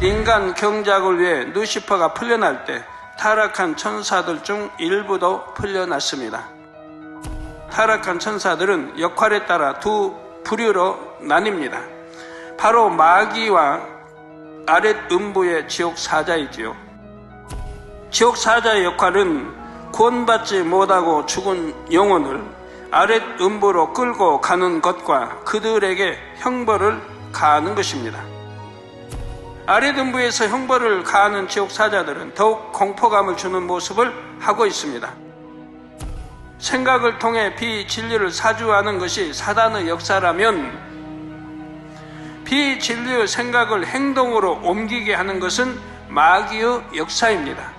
인간 경작을 위해 루시퍼가 풀려날 때 타락한 천사들 중 일부도 풀려났습니다. 타락한 천사들은 역할에 따라 두 부류로 나뉩니다. 바로 마귀와 아랫 음부의 지옥 사자이지요. 지옥 사자의 역할은 구원받지 못하고 죽은 영혼을 아랫 음부로 끌고 가는 것과 그들에게 형벌을 가하는 것입니다. 아랫 음부에서 형벌을 가하는 지옥 사자들은 더욱 공포감을 주는 모습을 하고 있습니다. 생각을 통해 비진리를 사주하는 것이 사단의 역사라면 비진리의 생각을 행동으로 옮기게 하는 것은 마귀의 역사입니다.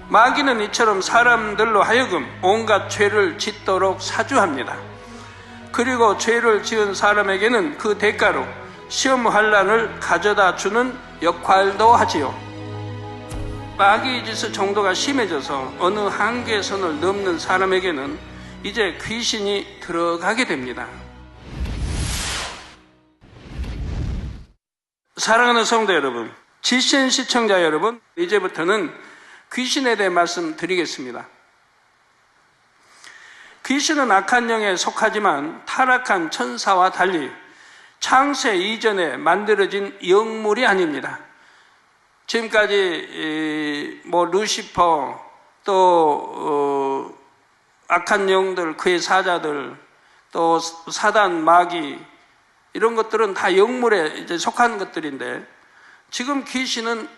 마귀는 이처럼 사람들로 하여금 온갖 죄를 짓도록 사주합니다. 그리고 죄를 지은 사람에게는 그 대가로 시험 환난을 가져다 주는 역할도 하지요. 마귀의 짓의 정도가 심해져서 어느 한계선을 넘는 사람에게는 이제 귀신이 들어가게 됩니다. 사랑하는 성도 여러분, GCN 시청자 여러분, 이제부터는 귀신에 대해 말씀드리겠습니다. 귀신은 악한 영에 속하지만 타락한 천사와 달리 창세 이전에 만들어진 영물이 아닙니다. 지금까지 루시퍼 또 악한 영들, 그의 사자들, 또 사단, 마귀 이런 것들은 다 영물에 이제 속한 것들인데 지금 귀신은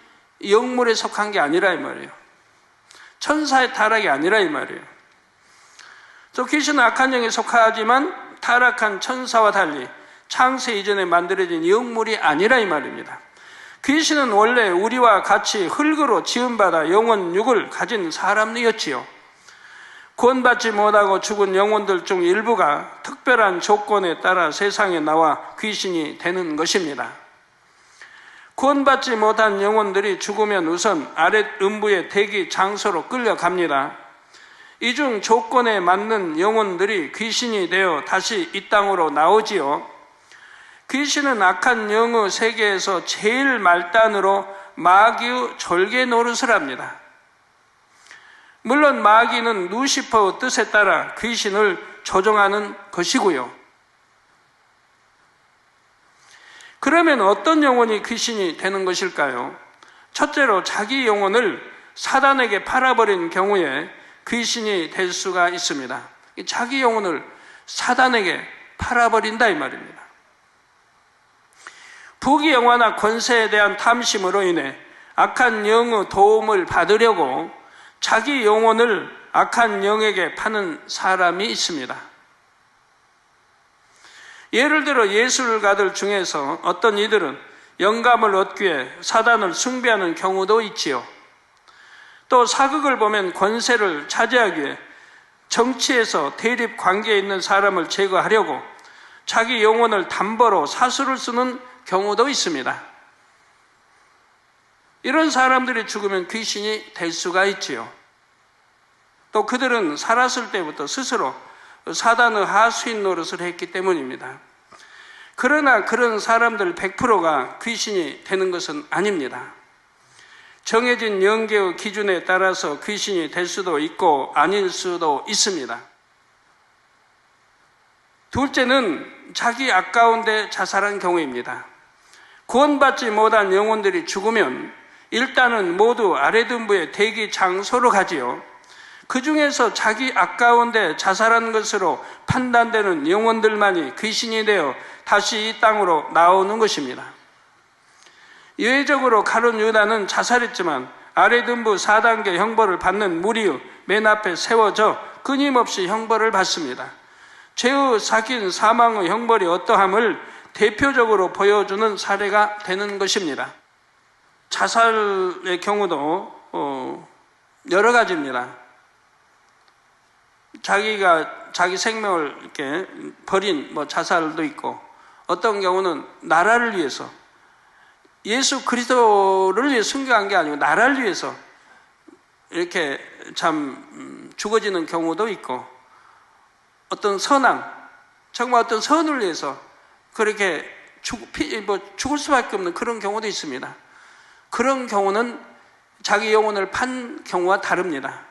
영물에 속한 게 아니라 이 말이에요. 천사의 타락이 아니라 이 말이에요. 또 귀신은 악한 영에 속하지만 타락한 천사와 달리 창세 이전에 만들어진 영물이 아니라 이 말입니다. 귀신은 원래 우리와 같이 흙으로 지음받아 영혼 육을 가진 사람이었지요. 구원받지 못하고 죽은 영혼들 중 일부가 특별한 조건에 따라 세상에 나와 귀신이 되는 것입니다. 구원받지 못한 영혼들이 죽으면 우선 아랫 음부의 대기 장소로 끌려갑니다. 이 중 조건에 맞는 영혼들이 귀신이 되어 다시 이 땅으로 나오지요. 귀신은 악한 영의 세계에서 제일 말단으로 마귀의 졸개 노릇을 합니다. 물론 마귀는 루시퍼의 뜻에 따라 귀신을 조종하는 것이고요. 그러면 어떤 영혼이 귀신이 되는 것일까요? 첫째로 자기 영혼을 사단에게 팔아버린 경우에 귀신이 될 수가 있습니다. 자기 영혼을 사단에게 팔아버린다 이 말입니다. 부귀영화나 권세에 대한 탐심으로 인해 악한 영의 도움을 받으려고 자기 영혼을 악한 영에게 파는 사람이 있습니다. 예를 들어 예술가들 중에서 어떤 이들은 영감을 얻기 위해 사단을 숭배하는 경우도 있지요. 또 사극을 보면 권세를 차지하기 위해 정치에서 대립 관계에 있는 사람을 제거하려고 자기 영혼을 담보로 사수를 쓰는 경우도 있습니다. 이런 사람들이 죽으면 귀신이 될 수가 있지요. 또 그들은 살았을 때부터 스스로 사단의 하수인 노릇을 했기 때문입니다. 그러나 그런 사람들 100%가 귀신이 되는 것은 아닙니다. 정해진 영계의 기준에 따라서 귀신이 될 수도 있고 아닐 수도 있습니다. 둘째는 자기 아까운 데 자살한 경우입니다. 구원받지 못한 영혼들이 죽으면 일단은 모두 아랫음부의 대기 장소로 가지요. 그 중에서 자기 아까운 데 자살한 것으로 판단되는 영혼들만이 귀신이 되어 다시 이 땅으로 나오는 것입니다. 예외적으로 가룟 유다는 자살했지만 아랫음부 4단계 형벌을 받는 무리의 맨 앞에 세워져 끊임없이 형벌을 받습니다. 죄의 삭인 사망의 형벌이 어떠함을 대표적으로 보여주는 사례가 되는 것입니다. 자살의 경우도 여러 가지입니다. 자기가 자기 생명을 이렇게 버린 자살도 있고, 어떤 경우는 나라를 위해서, 예수 그리스도를 위해 순교한 게 아니고 나라를 위해서 이렇게 참 죽어지는 경우도 있고, 어떤 선한, 정말 어떤 선을 위해서 그렇게 죽을 수밖에 없는 그런 경우도 있습니다. 그런 경우는 자기 영혼을 판 경우와 다릅니다.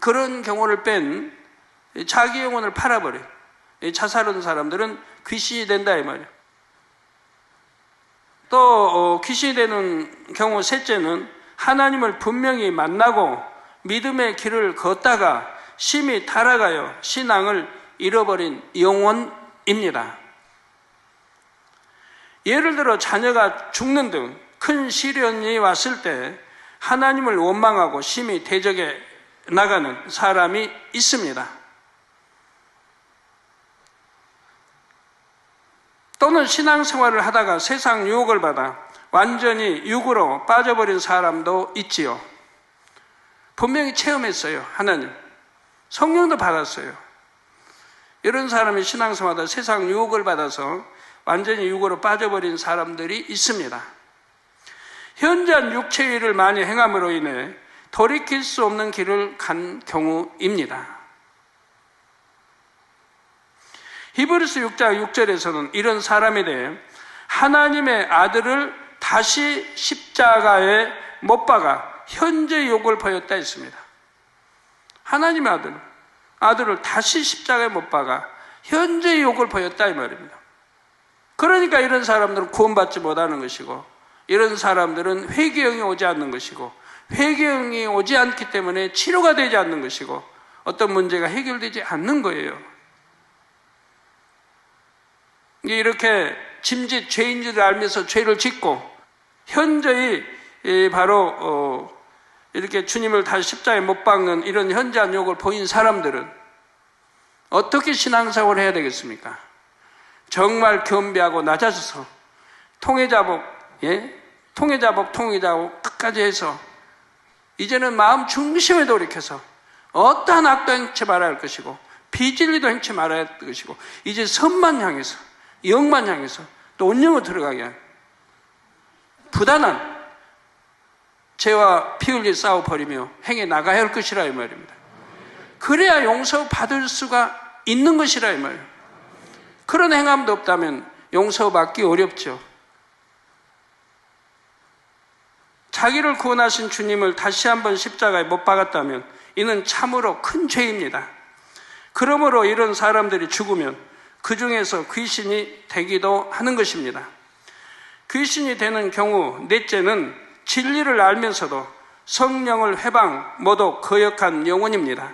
그런 경우를 뺀 자기 영혼을 팔아버려 자살한 사람들은 귀신이 된다 이 말이에요. 또 귀신이 되는 경우 셋째는 하나님을 분명히 만나고 믿음의 길을 걷다가 심히 타락하여 신앙을 잃어버린 영혼입니다. 예를 들어 자녀가 죽는 등 큰 시련이 왔을 때 하나님을 원망하고 심히 대적해 나가는 사람이 있습니다. 또는 신앙생활을 하다가 세상 유혹을 받아 완전히 육으로 빠져버린 사람도 있지요. 분명히 체험했어요. 하나님 성령도 받았어요. 이런 사람이 신앙생활하다 세상 유혹을 받아서 완전히 육으로 빠져버린 사람들이 있습니다. 현저한 육체의 일을 많이 행함으로 인해 돌이킬 수 없는 길을 간 경우입니다. 히브리서 6장 6절에서는 이런 사람에 대해 하나님의 아들을 다시 십자가에 못 박아 현재 욕을 보였다 했습니다. 하나님의 아들을 다시 십자가에 못 박아 현재 욕을 보였다 이 말입니다. 그러니까 이런 사람들은 구원받지 못하는 것이고 이런 사람들은 회개형이 오지 않는 것이고 회개형이 오지 않기 때문에 치료가 되지 않는 것이고 어떤 문제가 해결되지 않는 거예요. 이렇게 짐짓 죄인 줄 알면서 죄를 짓고 현저히 바로 이렇게 주님을 다시 십자가에 못 박는 이런 현저한 욕을 보인 사람들은 어떻게 신앙생활을 해야 되겠습니까? 정말 겸비하고 낮아져서 통해자복 끝까지 해서 이제는 마음 중심에 돌이켜서 어떠한 악도 행치 말아야 할 것이고 비진리도 행치 말아야 할 것이고 이제 선만 향해서 영만 향해서 또 온영으로 들어가게 한 부단한 죄와 피 흘려 싸워버리며 행해 나가야 할 것이라 이 말입니다. 그래야 용서받을 수가 있는 것이라 이 말이에요. 그런 행함도 없다면 용서받기 어렵죠. 자기를 구원하신 주님을 다시 한번 십자가에 못 박았다면 이는 참으로 큰 죄입니다. 그러므로 이런 사람들이 죽으면 그 중에서 귀신이 되기도 하는 것입니다. 귀신이 되는 경우 넷째는 진리를 알면서도 성령을 회방, 모독, 거역한 영혼입니다.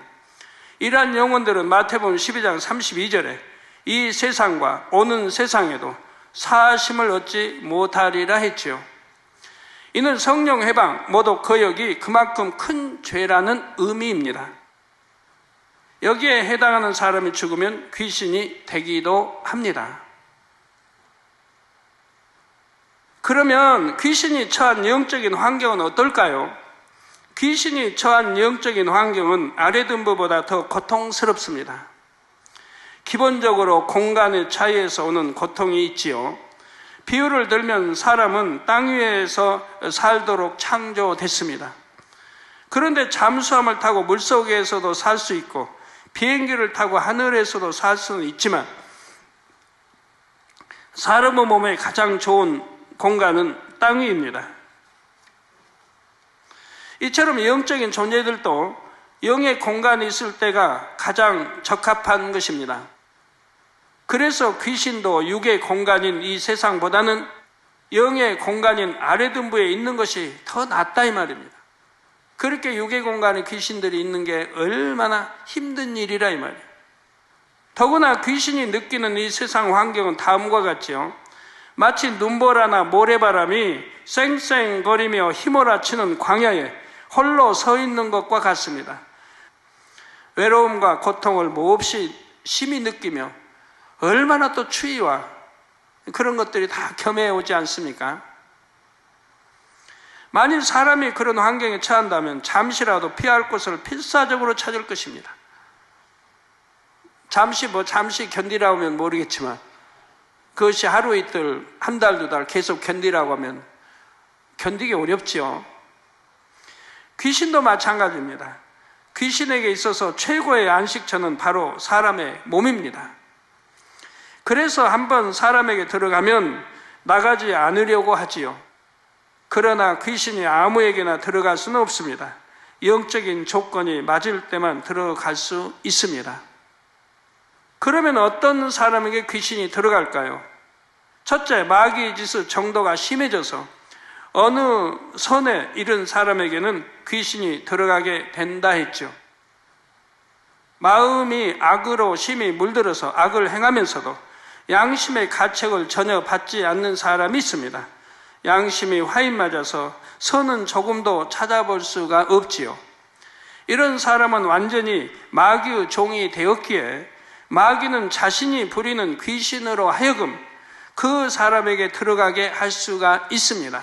이러한 영혼들은 마태복음 12장 32절에 이 세상과 오는 세상에도 사하심을 얻지 못하리라 했지요. 이는 성령 회방, 모독, 거역이 그만큼 큰 죄라는 의미입니다. 여기에 해당하는 사람이 죽으면 귀신이 되기도 합니다. 그러면 귀신이 처한 영적인 환경은 어떨까요? 귀신이 처한 영적인 환경은 아래등부보다 더 고통스럽습니다. 기본적으로 공간의 차이에서 오는 고통이 있지요. 비유를 들면 사람은 땅 위에서 살도록 창조됐습니다. 그런데 잠수함을 타고 물속에서도 살 수 있고 비행기를 타고 하늘에서도 살 수는 있지만 사람의 몸에 가장 좋은 공간은 땅 위입니다. 이처럼 영적인 존재들도 영의 공간이 있을 때가 가장 적합한 것입니다. 그래서 귀신도 육의 공간인 이 세상보다는 영의 공간인 아래등부에 있는 것이 더 낫다 이 말입니다. 그렇게 육의 공간에 귀신들이 있는 게 얼마나 힘든 일이라 이 말이에요. 더구나 귀신이 느끼는 이 세상 환경은 다음과 같지요. 마치 눈보라나 모래바람이 쌩쌩거리며 휘몰아치는 광야에 홀로 서 있는 것과 같습니다. 외로움과 고통을 몹시 심히 느끼며 얼마나 또 추위와 그런 것들이 다 겸해 오지 않습니까? 만일 사람이 그런 환경에 처한다면 잠시라도 피할 곳을 필사적으로 찾을 것입니다. 잠시 견디라고 하면 모르겠지만 그것이 하루 이틀, 한 달, 두 달 계속 견디라고 하면 견디기 어렵지요. 귀신도 마찬가지입니다. 귀신에게 있어서 최고의 안식처는 바로 사람의 몸입니다. 그래서 한번 사람에게 들어가면 나가지 않으려고 하지요. 그러나 귀신이 아무에게나 들어갈 수는 없습니다. 영적인 조건이 맞을 때만 들어갈 수 있습니다. 그러면 어떤 사람에게 귀신이 들어갈까요? 첫째, 마귀의 짓의 정도가 심해져서 어느 선에 이른 사람에게는 귀신이 들어가게 된다 했죠. 마음이 악으로 심히 물들어서 악을 행하면서도 양심의 가책을 전혀 받지 않는 사람이 있습니다. 양심이 화인 맞아서 선은 조금도 찾아볼 수가 없지요. 이런 사람은 완전히 마귀의 종이 되었기에 마귀는 자신이 부리는 귀신으로 하여금 그 사람에게 들어가게 할 수가 있습니다.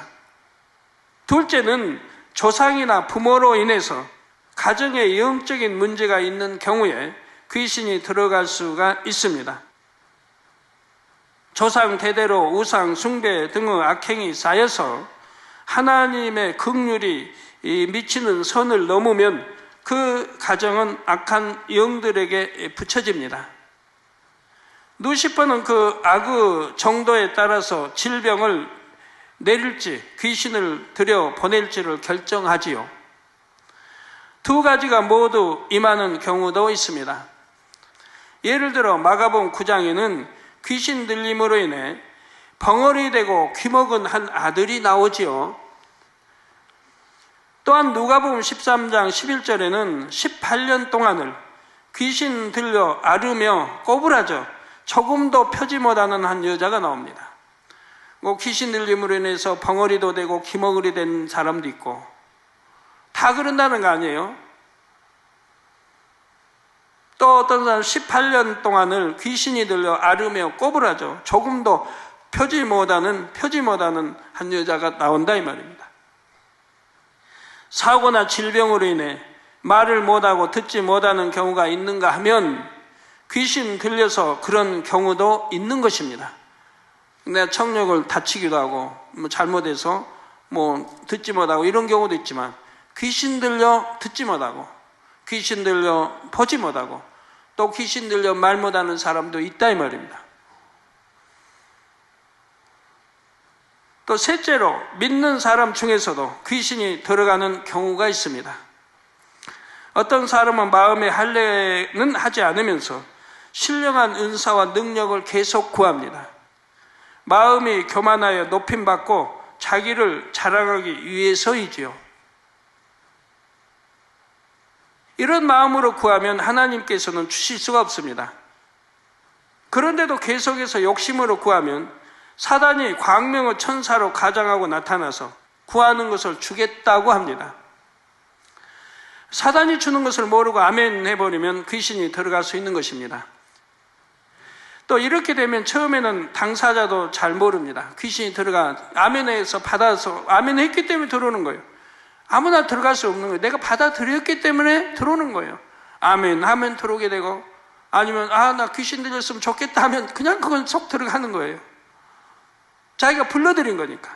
둘째는 조상이나 부모로 인해서 가정에 영적인 문제가 있는 경우에 귀신이 들어갈 수가 있습니다. 조상 대대로 우상 숭배 등의 악행이 쌓여서 하나님의 긍휼이 미치는 선을 넘으면 그 가정은 악한 영들에게 붙여집니다. 루시퍼는 그 악의 정도에 따라서 질병을 내릴지 귀신을 들여 보낼지를 결정하지요. 두 가지가 모두 임하는 경우도 있습니다. 예를 들어 마가복음 9장에는 귀신 들림으로 인해 벙어리 되고 귀먹은 한 아들이 나오지요. 또한 누가복음 13장 11절에는 18년 동안을 귀신 들려 앓으며 꼬부라져 조금도 펴지 못하는 한 여자가 나옵니다. 귀신 들림으로 인해서 벙어리도 되고 귀먹으리 된 사람도 있고 다 그런다는 거 아니에요? 또 어떤 사람은 18년 동안을 귀신이 들려 앓으며 꼬부라져 조금도 펴지 못하는 한 여자가 나온다 이 말입니다. 사고나 질병으로 인해 말을 못하고 듣지 못하는 경우가 있는가 하면 귀신 들려서 그런 경우도 있는 것입니다. 내가 청력을 다치기도 하고 잘못해서 듣지 못하고 이런 경우도 있지만 귀신 들려 듣지 못하고 귀신 들려 보지 못하고 또 귀신 들려 말 못하는 사람도 있다 이 말입니다. 또 셋째로 믿는 사람 중에서도 귀신이 들어가는 경우가 있습니다. 어떤 사람은 마음에 할례는 하지 않으면서 신령한 은사와 능력을 계속 구합니다. 마음이 교만하여 높임받고 자기를 자랑하기 위해서이지요. 이런 마음으로 구하면 하나님께서는 주실 수가 없습니다. 그런데도 계속해서 욕심으로 구하면 사단이 광명의 천사로 가장하고 나타나서 구하는 것을 주겠다고 합니다. 사단이 주는 것을 모르고 아멘 해버리면 귀신이 들어갈 수 있는 것입니다. 또 이렇게 되면 처음에는 당사자도 잘 모릅니다. 귀신이 들어가 아멘해서 받아서 아멘 했기 때문에 들어오는 거예요. 아무나 들어갈 수 없는 거예요. 내가 받아들였기 때문에 들어오는 거예요. 아멘 하면 들어오게 되고 아니면 나 귀신 들렸으면 좋겠다 하면 그냥 그건 속 들어가는 거예요. 자기가 불러들인 거니까.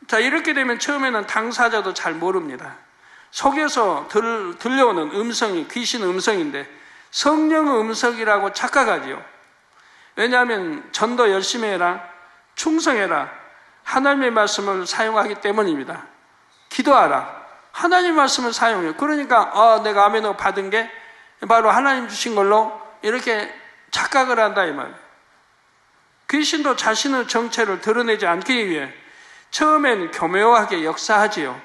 자, 이렇게 되면 처음에는 당사자도 잘 모릅니다. 속에서 들려오는 음성이 귀신 음성인데 성령의 음성이라고 착각하지요. 왜냐하면 전도 열심히 해라, 충성해라, 하나님의 말씀을 사용하기 때문입니다. 기도하라, 하나님의 말씀을 사용해요. 그러니까 내가 아멘을 받은 게 바로 하나님 주신 걸로 이렇게 착각을 한다 이 말이에요. 귀신도 자신의 정체를 드러내지 않기 위해 처음엔 교묘하게 역사하지요.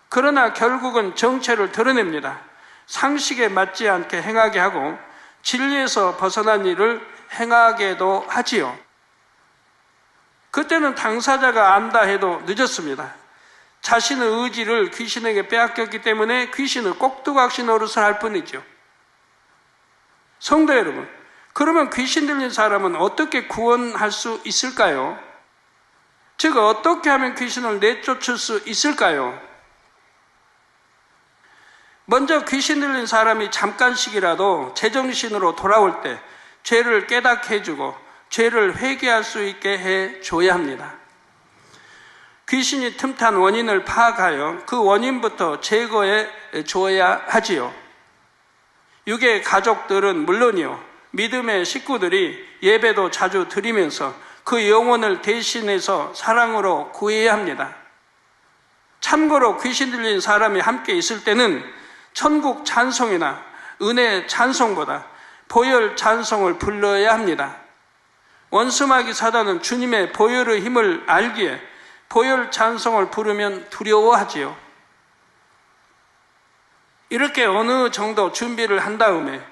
그러나 결국은 정체를 드러냅니다. 상식에 맞지 않게 행하게 하고 진리에서 벗어난 일을 행하게도 하지요. 그때는 당사자가 안다 해도 늦었습니다. 자신의 의지를 귀신에게 빼앗겼기 때문에 귀신을 꼭두각시 노릇을 할 뿐이죠. 성도 여러분, 그러면 귀신 들린 사람은 어떻게 구원할 수 있을까요? 즉 어떻게 하면 귀신을 내쫓을 수 있을까요? 먼저 귀신 들린 사람이 잠깐씩이라도 제정신으로 돌아올 때 죄를 깨닫게 해주고 죄를 회개할 수 있게 해줘야 합니다. 귀신이 틈탄 원인을 파악하여 그 원인부터 제거해 줘야 하지요. 육의 가족들은 물론이요, 믿음의 식구들이 예배도 자주 드리면서 그 영혼을 대신해서 사랑으로 구해야 합니다. 참고로 귀신 들린 사람이 함께 있을 때는 천국 찬송이나 은혜 찬송보다 보혈 찬송을 불러야 합니다. 원수마귀 사단은 주님의 보혈의 힘을 알기에 보혈 찬송을 부르면 두려워하지요. 이렇게 어느 정도 준비를 한 다음에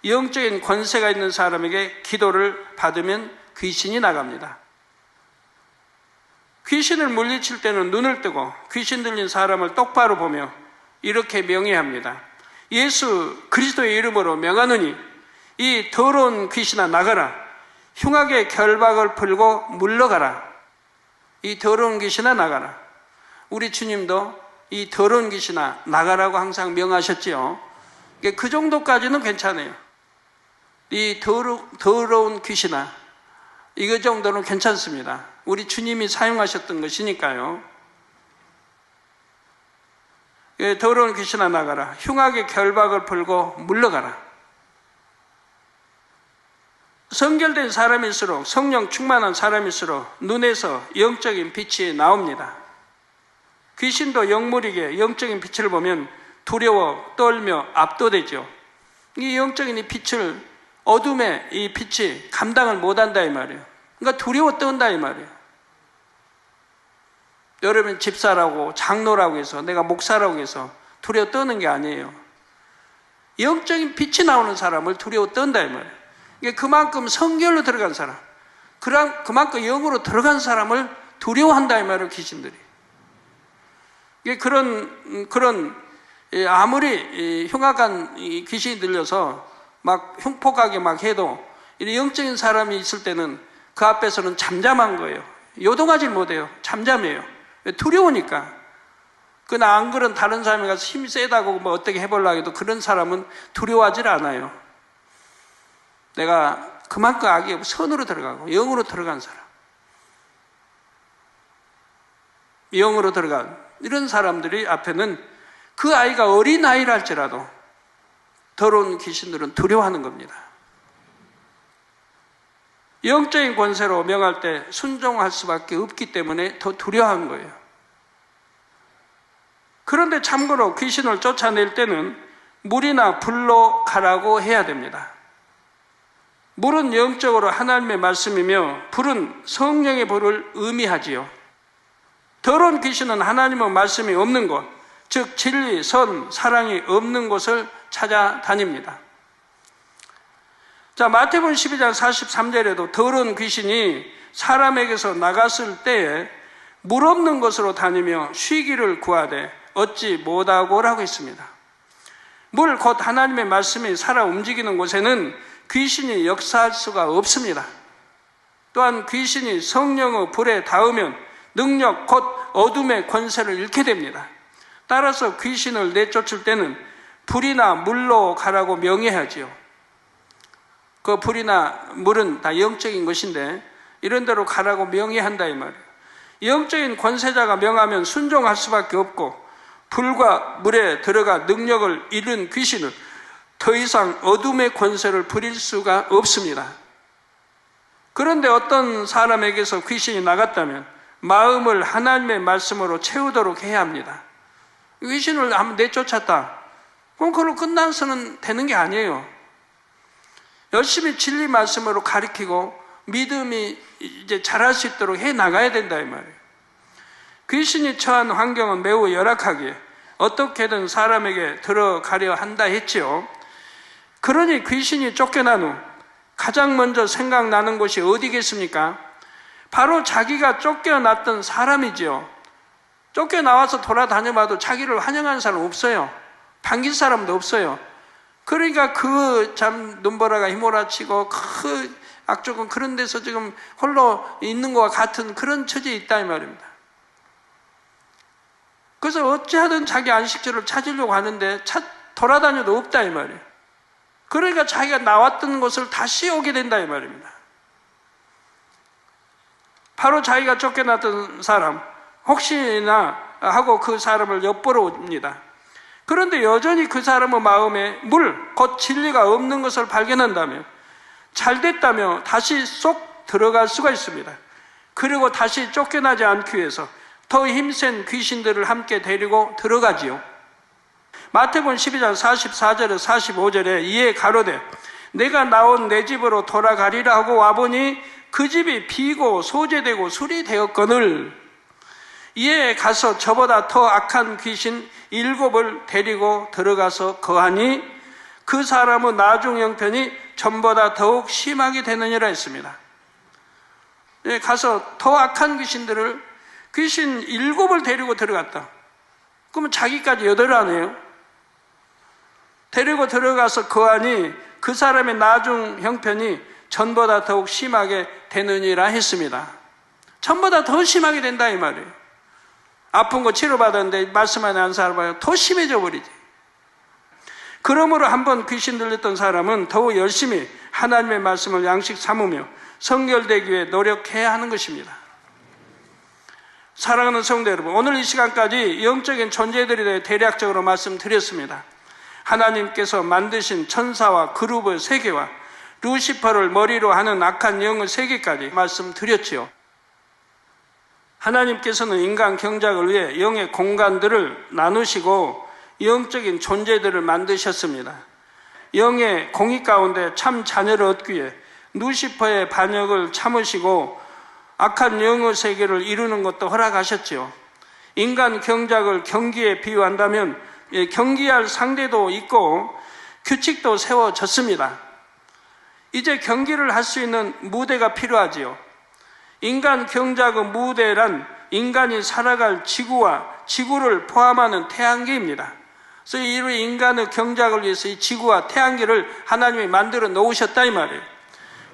영적인 권세가 있는 사람에게 기도를 받으면 귀신이 나갑니다. 귀신을 물리칠 때는 눈을 뜨고 귀신 들린 사람을 똑바로 보며 이렇게 명예합니다. 예수 그리스도의 이름으로 명하노니 이 더러운 귀신아 나가라. 흉악의 결박을 풀고 물러가라. 이 더러운 귀신아 나가라. 우리 주님도 이 더러운 귀신아 나가라고 항상 명하셨지요. 그 정도까지는 괜찮아요. 이 더러운 귀신아, 이거 정도는 괜찮습니다. 우리 주님이 사용하셨던 것이니까요. 더러운 귀신아 나가라. 흉악의 결박을 풀고 물러가라. 성결된 사람일수록, 성령 충만한 사람일수록 눈에서 영적인 빛이 나옵니다. 귀신도 영물에게 영적인 빛을 보면 두려워 떨며 압도되죠. 이 영적인 이 빛을, 어둠의 이 빛이 감당을 못한다 이 말이에요. 그러니까 두려워 떤다 이 말이에요. 여러분 집사라고 장로라고 해서, 내가 목사라고 해서 두려워 떠는 게 아니에요. 영적인 빛이 나오는 사람을 두려워 떤다 이 말이에요. 이게 그만큼 성결로 들어간 사람, 그만큼 영으로 들어간 사람을 두려워한다 이 말이에요. 귀신들이. 이게 그런 아무리 흉악한 귀신이 들려서 막 흉폭하게 막 해도 이 영적인 사람이 있을 때는 그 앞에서는 잠잠한 거예요. 요동하지 못해요. 잠잠해요. 두려우니까. 그러나 안 그런 다른 사람이 가서 힘이 세다고 뭐 어떻게 해보려고 해도 그런 사람은 두려워하지 않아요. 내가 그만큼 악이 선으로 들어가고 영으로 들어간 사람, 영으로 들어간 이런 사람들이 앞에는 그 아이가 어린 아이라 할지라도 더러운 귀신들은 두려워하는 겁니다. 영적인 권세로 명할 때 순종할 수밖에 없기 때문에 더 두려워한 거예요. 그런데 참고로 귀신을 쫓아낼 때는 물이나 불로 가라고 해야 됩니다. 물은 영적으로 하나님의 말씀이며 불은 성령의 불을 의미하지요. 더러운 귀신은 하나님의 말씀이 없는 곳, 즉 진리, 선, 사랑이 없는 곳을 찾아다닙니다. 자, 마태복음 12장 43절에도 더러운 귀신이 사람에게서 나갔을 때에 물 없는 곳으로 다니며 쉬기를 구하되 얻지 못하고라고 했습니다. 물, 곧 하나님의 말씀이 살아 움직이는 곳에는 귀신이 역사할 수가 없습니다. 또한 귀신이 성령의 불에 닿으면 능력, 곧 어둠의 권세를 잃게 됩니다. 따라서 귀신을 내쫓을 때는 불이나 물로 가라고 명해야지요. 그 불이나 물은 다 영적인 것인데 이런 데로 가라고 명해한다 이 말이에요. 영적인 권세자가 명하면 순종할 수밖에 없고 불과 물에 들어가 능력을 잃은 귀신은 더 이상 어둠의 권세를 부릴 수가 없습니다. 그런데 어떤 사람에게서 귀신이 나갔다면 마음을 하나님의 말씀으로 채우도록 해야 합니다. 귀신을 한번 내쫓았다. 그럼 그걸로 끝나서는 되는 게 아니에요. 열심히 진리 말씀으로 가르치고 믿음이 이제 자랄 수 있도록 해 나가야 된다 이 말이에요. 귀신이 처한 환경은 매우 열악하기에 어떻게든 사람에게 들어가려 한다 했지요. 그러니 귀신이 쫓겨난 후 가장 먼저 생각나는 곳이 어디겠습니까? 바로 자기가 쫓겨났던 사람이지요. 쫓겨나와서 돌아다녀봐도 자기를 환영하는 사람 없어요. 반길 사람도 없어요. 그러니까 그 참 눈보라가 휘몰아치고 그 악조건 그런 데서 지금 홀로 있는 것과 같은 그런 처지에 있다 이 말입니다. 그래서 어찌하든 자기 안식처를 찾으려고 하는데 돌아다녀도 없다 이 말이에요. 그러니까 자기가 나왔던 곳을 다시 오게 된다 이 말입니다. 바로 자기가 쫓겨났던 사람 혹시나 하고 그 사람을 엿보러 옵니다. 그런데 여전히 그 사람의 마음에 물, 곧 진리가 없는 것을 발견한다면 잘 됐다며 다시 쏙 들어갈 수가 있습니다. 그리고 다시 쫓겨나지 않기 위해서 더 힘센 귀신들을 함께 데리고 들어가지요. 마태복음 12장 44절에 45절에 이에 가로되 내가 나온 내 집으로 돌아가리라 하고 와보니 그 집이 비고 소재되고 술이 되었거늘 이에 가서 저보다 더 악한 귀신 7을 데리고 들어가서 거하니 그 사람의 나중 형편이 전보다 더욱 심하게 되느니라 했습니다. 가서 더 악한 귀신 7을 데리고 들어갔다. 그러면 자기까지 8 아니에요? 데리고 들어가서 거하니 그 사람의 나중 형편이 전보다 더욱 심하게 되느니라 했습니다. 전보다 더 심하게 된다 이 말이에요. 아픈 거 치료받았는데 말씀 안 하는 사람은 더 심해져 버리지. 그러므로 한번 귀신 들렸던 사람은 더욱 열심히 하나님의 말씀을 양식 삼으며 성결되기 위해 노력해야 하는 것입니다. 사랑하는 성도 여러분, 오늘 이 시간까지 영적인 존재들에 대해 대략적으로 말씀드렸습니다. 하나님께서 만드신 천사와 그룹의 세계와 루시퍼를 머리로 하는 악한 영의 세계까지 말씀드렸지요. 하나님께서는 인간 경작을 위해 영의 공간들을 나누시고 영적인 존재들을 만드셨습니다. 영의 공의 가운데 참 자녀를 얻기 위해 루시퍼의 반역을 참으시고 악한 영의 세계를 이루는 것도 허락하셨지요. 인간 경작을 경기에 비유한다면 경기할 상대도 있고 규칙도 세워졌습니다. 이제 경기를 할 수 있는 무대가 필요하지요. 인간 경작의 무대란 인간이 살아갈 지구와 지구를 포함하는 태양계입니다. 그래서 이 인간의 경작을 위해서 이 지구와 태양계를 하나님이 만들어 놓으셨다 이 말이에요.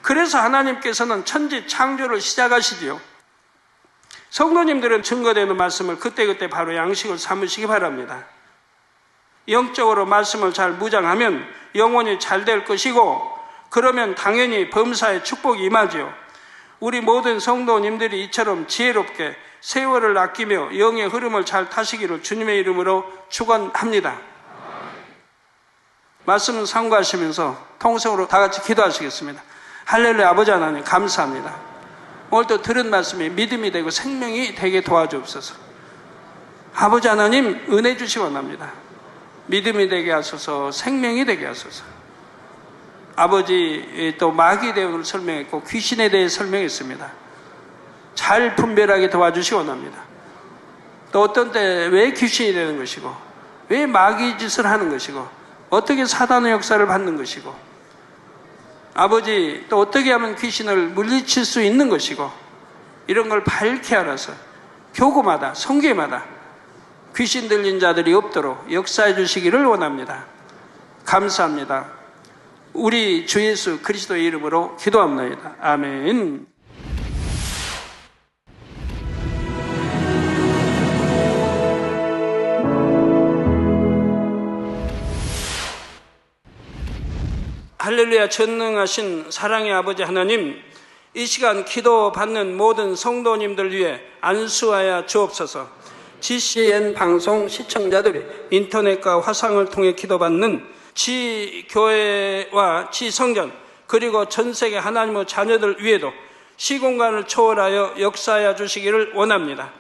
그래서 하나님께서는 천지 창조를 시작하시지요. 성도님들은 증거되는 말씀을 그때그때 바로 양식을 삼으시기 바랍니다. 영적으로 말씀을 잘 무장하면 영혼이 잘 될 것이고 그러면 당연히 범사에 축복이 임하지요. 우리 모든 성도님들이 이처럼 지혜롭게 세월을 아끼며 영의 흐름을 잘 타시기를 주님의 이름으로 축원합니다. 말씀을 상고하시면서 통성으로 다 같이 기도하시겠습니다. 할렐루야. 아버지 하나님 감사합니다. 오늘 또 들은 말씀이 믿음이 되고 생명이 되게 도와주옵소서. 아버지 하나님 은혜 주시기 원합니다. 믿음이 되게 하소서, 생명이 되게 하소서. 아버지 또 마귀에 대해 설명했고 귀신에 대해 설명했습니다. 잘 분별하게 도와주시기 원합니다. 또 어떤 때 왜 귀신이 되는 것이고 왜 마귀 짓을 하는 것이고 어떻게 사단의 역사를 받는 것이고 아버지 또 어떻게 하면 귀신을 물리칠 수 있는 것이고 이런 걸 밝히 알아서 교구마다 성교마다 귀신 들린 자들이 없도록 역사해 주시기를 원합니다. 감사합니다. 우리 주 예수 그리스도의 이름으로 기도합니다. 아멘. 할렐루야. 전능하신 사랑의 아버지 하나님, 이 시간 기도받는 모든 성도님들 위해 안수하여 주옵소서. GCN 방송 시청자들이 인터넷과 화상을 통해 기도받는 지교회와 지성전 그리고 전세계 하나님의 자녀들 위에도 시공간을 초월하여 역사하여 주시기를 원합니다.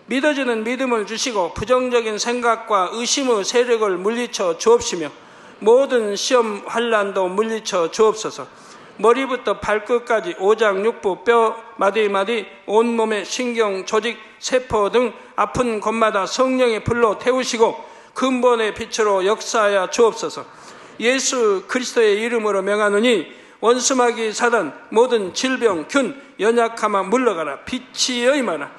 믿어지는 믿음을 주시고 부정적인 생각과 의심의 세력을 물리쳐 주옵시며 모든 시험 환난도 물리쳐 주옵소서. 머리부터 발끝까지 오장육부 뼈 마디마디 온몸의 신경 조직 세포 등 아픈 곳마다 성령의 불로 태우시고 근본의 빛으로 역사하여 주옵소서. 예수 그리스도의 이름으로 명하노니 원수마귀 사단 모든 질병 균 연약함아 물러가라. 빛이 임하라.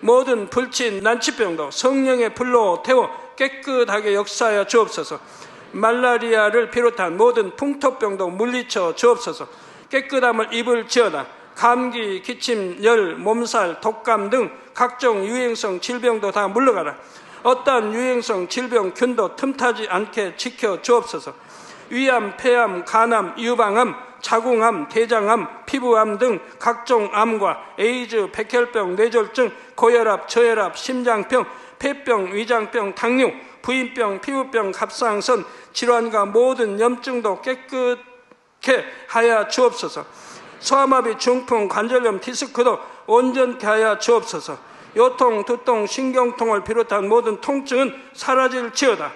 모든 불친 난치병도 성령의 불로 태워 깨끗하게 역사하여 주옵소서. 말라리아를 비롯한 모든 풍토병도 물리쳐 주옵소서. 깨끗함을 입을지어다. 감기, 기침, 열, 몸살, 독감 등 각종 유행성 질병도 다 물러가라. 어떠한 유행성 질병 균도 틈타지 않게 지켜 주옵소서. 위암, 폐암, 간암, 유방암, 자궁암, 대장암, 피부암 등 각종 암과 에이즈, 백혈병, 뇌졸중, 고혈압, 저혈압, 심장병, 폐병, 위장병, 당뇨, 부인병, 피부병, 갑상선 질환과 모든 염증도 깨끗 하여 주옵소서. 소아마비, 중풍, 관절염, 디스크도 온전케 하여 주옵소서. 요통, 두통, 신경통을 비롯한 모든 통증은 사라질지어다.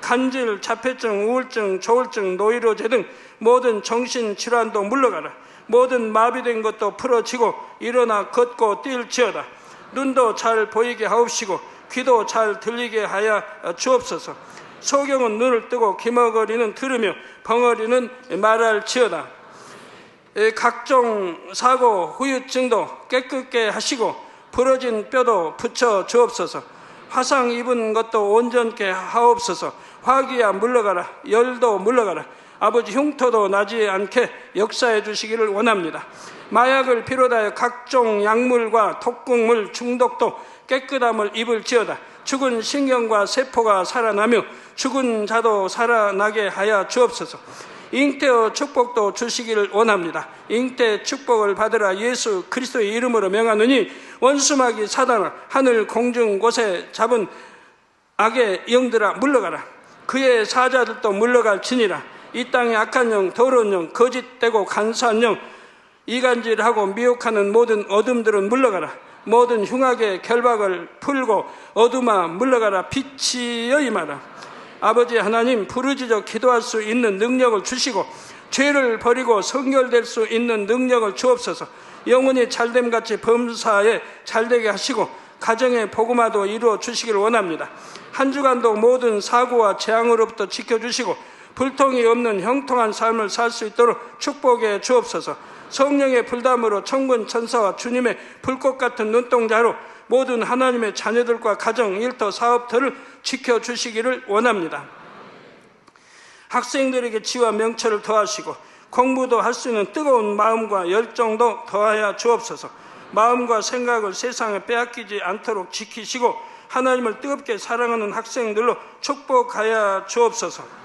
간질, 자폐증, 우울증, 조울증, 노이로제 등 모든 정신질환도 물러가라. 모든 마비된 것도 풀어지고 일어나 걷고 뛸지어다. 눈도 잘 보이게 하옵시고 귀도 잘 들리게 하여 주옵소서. 소경은 눈을 뜨고 기머거리는 들으며 벙어리는 말할지어다. 각종 사고, 후유증도 깨끗게 하시고 부러진 뼈도 붙여 주옵소서. 화상 입은 것도 온전케 하옵소서. 화기야 물러가라. 열도 물러가라. 아버지, 흉터도 나지 않게 역사해 주시기를 원합니다. 마약을 비롯하여 각종 약물과 독극물 중독도 깨끗함을 입을지어다. 죽은 신경과 세포가 살아나며 죽은 자도 살아나게 하여 주옵소서. 잉태의 축복도 주시기를 원합니다. 잉태 축복을 받으라. 예수 그리스도의 이름으로 명하노니 원수마귀 사단아, 하늘 공중 곳에 잡은 악의 영들아 물러가라. 그의 사자들도 물러갈지니라. 이 땅의 악한 영, 더러운 영, 거짓되고 간사한 영, 이간질하고 미혹하는 모든 어둠들은 물러가라. 모든 흉악의 결박을 풀고 어둠아 물러가라. 빛이여 임하라. 아버지 하나님, 부르짖어 기도할 수 있는 능력을 주시고 죄를 버리고 성결될 수 있는 능력을 주옵소서. 영혼이 잘됨같이 범사에 잘되게 하시고 가정의 복음화도 이루어 주시길 원합니다. 한 주간도 모든 사고와 재앙으로부터 지켜주시고 불통이 없는 형통한 삶을 살 수 있도록 축복해 주옵소서. 성령의 불담으로 천군 천사와 주님의 불꽃 같은 눈동자로 모든 하나님의 자녀들과 가정, 일터, 사업터를 지켜주시기를 원합니다. 학생들에게 지혜와 명철을 더하시고 공부도 할 수 있는 뜨거운 마음과 열정도 더하여 주옵소서. 마음과 생각을 세상에 빼앗기지 않도록 지키시고 하나님을 뜨겁게 사랑하는 학생들로 축복하여 주옵소서.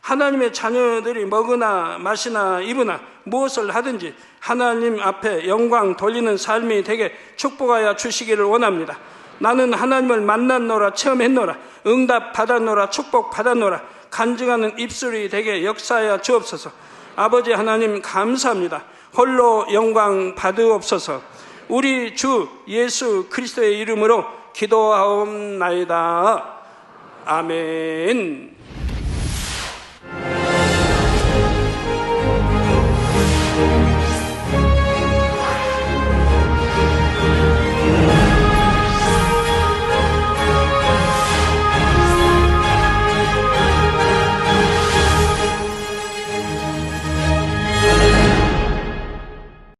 하나님의 자녀들이 먹으나 마시나 입으나 무엇을 하든지 하나님 앞에 영광 돌리는 삶이 되게 축복하여 주시기를 원합니다. 나는 하나님을 만났노라, 체험했노라, 응답 받았노라, 축복 받았노라, 간증하는 입술이 되게 역사하여 주옵소서. 아버지 하나님 감사합니다. 홀로 영광 받으옵소서. 우리 주 예수 그리스도의 이름으로 기도하옵나이다. 아멘.